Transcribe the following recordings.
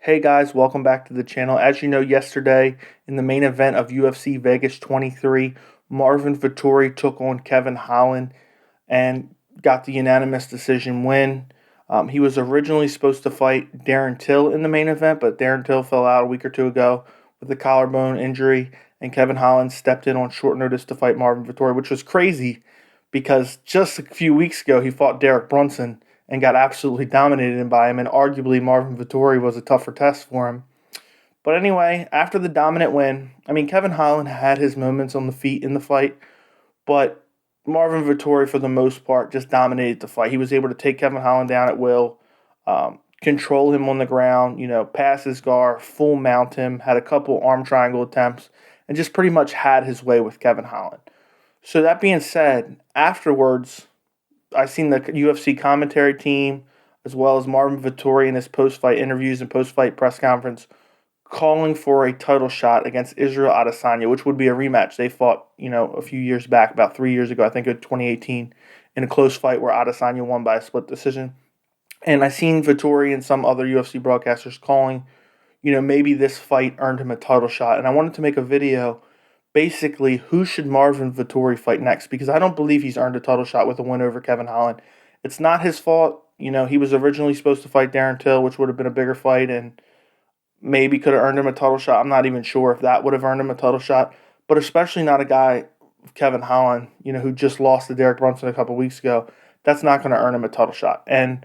Hey guys, welcome back to the channel. As you know, yesterday in the main event of UFC Vegas 23, Marvin Vettori took on Kevin Holland and got the unanimous decision win. He was originally supposed to fight Darren Till in the main event, but Darren Till fell out a week or two ago with a collarbone injury, and Kevin Holland stepped in on short notice to fight Marvin Vettori, which was crazy because just a few weeks ago he fought Derek Brunson and got absolutely dominated by him, and arguably Marvin Vettori was a tougher test for him. But anyway, after the dominant win, Kevin Holland had his moments on the feet in the fight, but Marvin Vettori, for the most part, just dominated the fight. He was able to take Kevin Holland down at will, control him on the ground, pass his guard, full mount him, had a couple arm triangle attempts, and just pretty much had his way with Kevin Holland. So that being said, afterwards, I seen the UFC commentary team as well as Marvin Vettori in his post-fight interviews and post-fight press conference calling for a title shot against Israel Adesanya, which would be a rematch. They fought, a few years back, about 3 years ago, I think in 2018, in a close fight where Adesanya won by a split decision. And I seen Vettori and some other UFC broadcasters calling, maybe this fight earned him a title shot. And I wanted to make a video basically who should Marvin Vettori fight next, because I don't believe he's earned a title shot with a win over Kevin Holland. It's not his fault. He was originally supposed to fight Darren Till, which would have been a bigger fight and maybe could have earned him a title shot. I'm not even sure if that would have earned him a title shot, but especially not a guy, Kevin Holland, who just lost to Derek Brunson a couple weeks ago. That's not going to earn him a title shot. And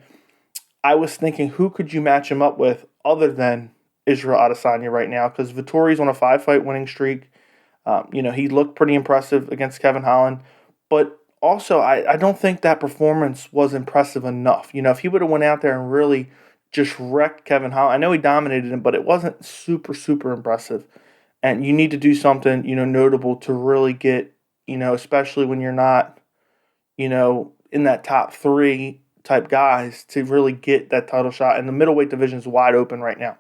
I was thinking, who could you match him up with other than Israel Adesanya right now? Because Vettori's on a 5-fight winning streak. He looked pretty impressive against Kevin Holland, but also I don't think that performance was impressive enough. If he would have went out there and really just wrecked Kevin Holland, I know he dominated him, but it wasn't super, super impressive. And you need to do something, notable to really get, especially when you're not, in that top three type guys, to really get that title shot. And the middleweight division is wide open right now.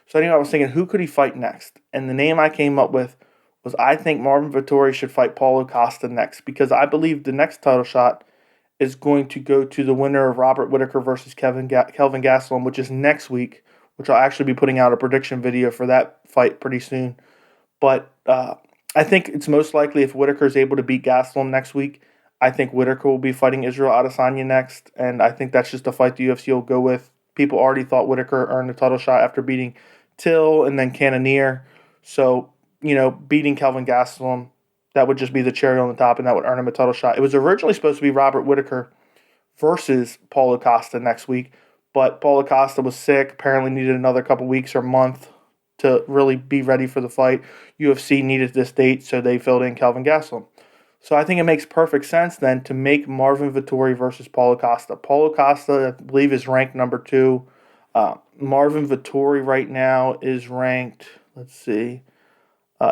So anyway, I was thinking, who could he fight next? And the name I came up with was, I think Marvin Vettori should fight Paulo Costa next, because I believe the next title shot is going to go to the winner of Robert Whittaker versus Kelvin Gastulam, which is next week, which I'll actually be putting out a prediction video for that fight pretty soon. But I think it's most likely, if Whittaker is able to beat Gastulam next week, I think Whittaker will be fighting Israel Adesanya next, and I think that's just a fight the UFC will go with. People already thought Whittaker earned a title shot after beating Till and then Cannonier. So, beating Kelvin Gastulam, that would just be the cherry on the top, and that would earn him a title shot. It was originally supposed to be Robert Whittaker versus Paulo Costa next week, but Paulo Costa was sick, apparently needed another couple weeks or month to really be ready for the fight. UFC needed this date, so they filled in Kelvin Gastulam. So I think it makes perfect sense then to make Marvin Vettori versus Paulo Costa. Paulo Costa, I believe, is ranked number 2. Marvin Vettori right now is ranked,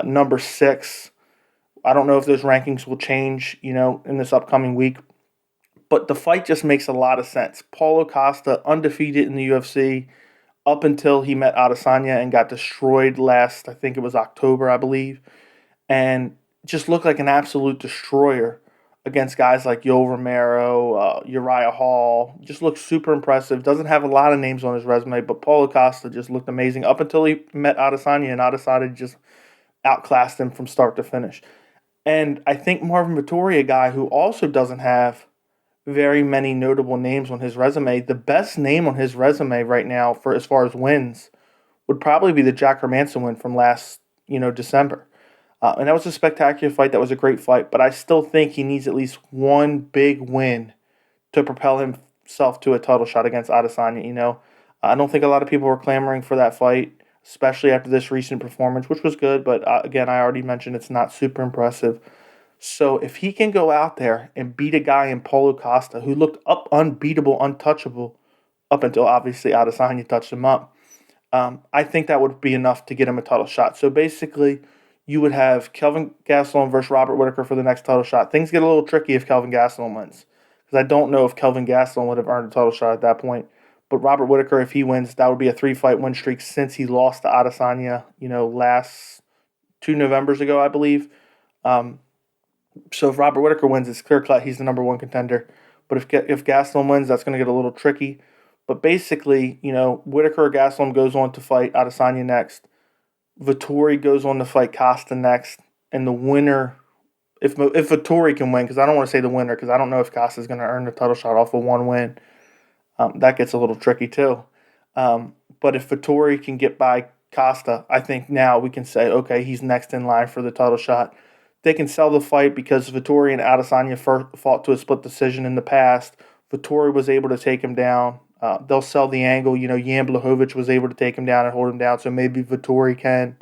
number 6. I don't know if those rankings will change, in this upcoming week. But the fight just makes a lot of sense. Paulo Costa, undefeated in the UFC up until he met Adesanya and got destroyed last, I think it was October, I believe. And just looked like an absolute destroyer against guys like Yoel Romero, Uriah Hall. Just looked super impressive. Doesn't have a lot of names on his resume, but Paulo Costa just looked amazing up until he met Adesanya, and Adesanya just outclassed him from start to finish. And I think Marvin Vettori, a guy who also doesn't have very many notable names on his resume, the best name on his resume right now for as far as wins would probably be the Jack Hermanson win from last, December. And that was a spectacular fight. That was a great fight. But I still think he needs at least one big win to propel himself to a title shot against Adesanya. I don't think a lot of people were clamoring for that fight, especially after this recent performance, which was good. But again, I already mentioned it's not super impressive. So if he can go out there and beat a guy in Paulo Costa who looked unbeatable, untouchable, up until obviously Adesanya touched him up, I think that would be enough to get him a title shot. So basically, you would have Kelvin Gastulam versus Robert Whittaker for the next title shot. Things get a little tricky if Kelvin Gastulam wins, because I don't know if Kelvin Gastulam would have earned a title shot at that point. But Robert Whittaker, if he wins, that would be a 3-fight win streak since he lost to Adesanya, last 2 Novembers ago, I believe. So if Robert Whittaker wins, it's clear cut he's the number 1 contender. But if Gastulam wins, that's going to get a little tricky. But basically, Whittaker or Gastelum goes on to fight Adesanya next. Vettori goes on to fight Costa next. And the winner, if Vettori can win, because I don't want to say the winner, because I don't know if Costa is going to earn the title shot off of one win. That gets a little tricky too. But if Vettori can get by Costa, I think now we can say, okay, he's next in line for the title shot. They can sell the fight because Vettori and Adesanya fought to a split decision in the past. Vettori was able to take him down. They'll sell the angle. Jan Blachowicz was able to take him down and hold him down, so maybe Vettori can.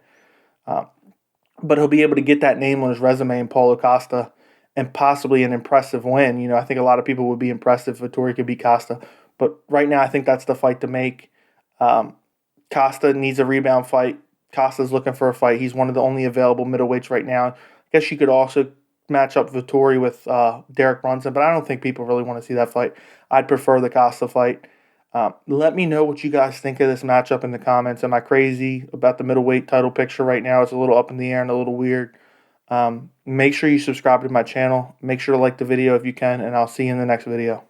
But he'll be able to get that name on his resume in Paulo Costa and possibly an impressive win. I think a lot of people would be impressed if Vettori could beat Costa. But right now, I think that's the fight to make. Costa needs a rebound fight. Costa's looking for a fight. He's one of the only available middleweights right now. I guess you could also match up Vettori with Derek Brunson, but I don't think people really want to see that fight. I'd prefer the Costa fight. Let me know what you guys think of this matchup in the comments. Am I crazy about the middleweight title picture right now? It's a little up in the air and a little weird. Make sure you subscribe to my channel. Make sure to like the video if you can, and I'll see you in the next video.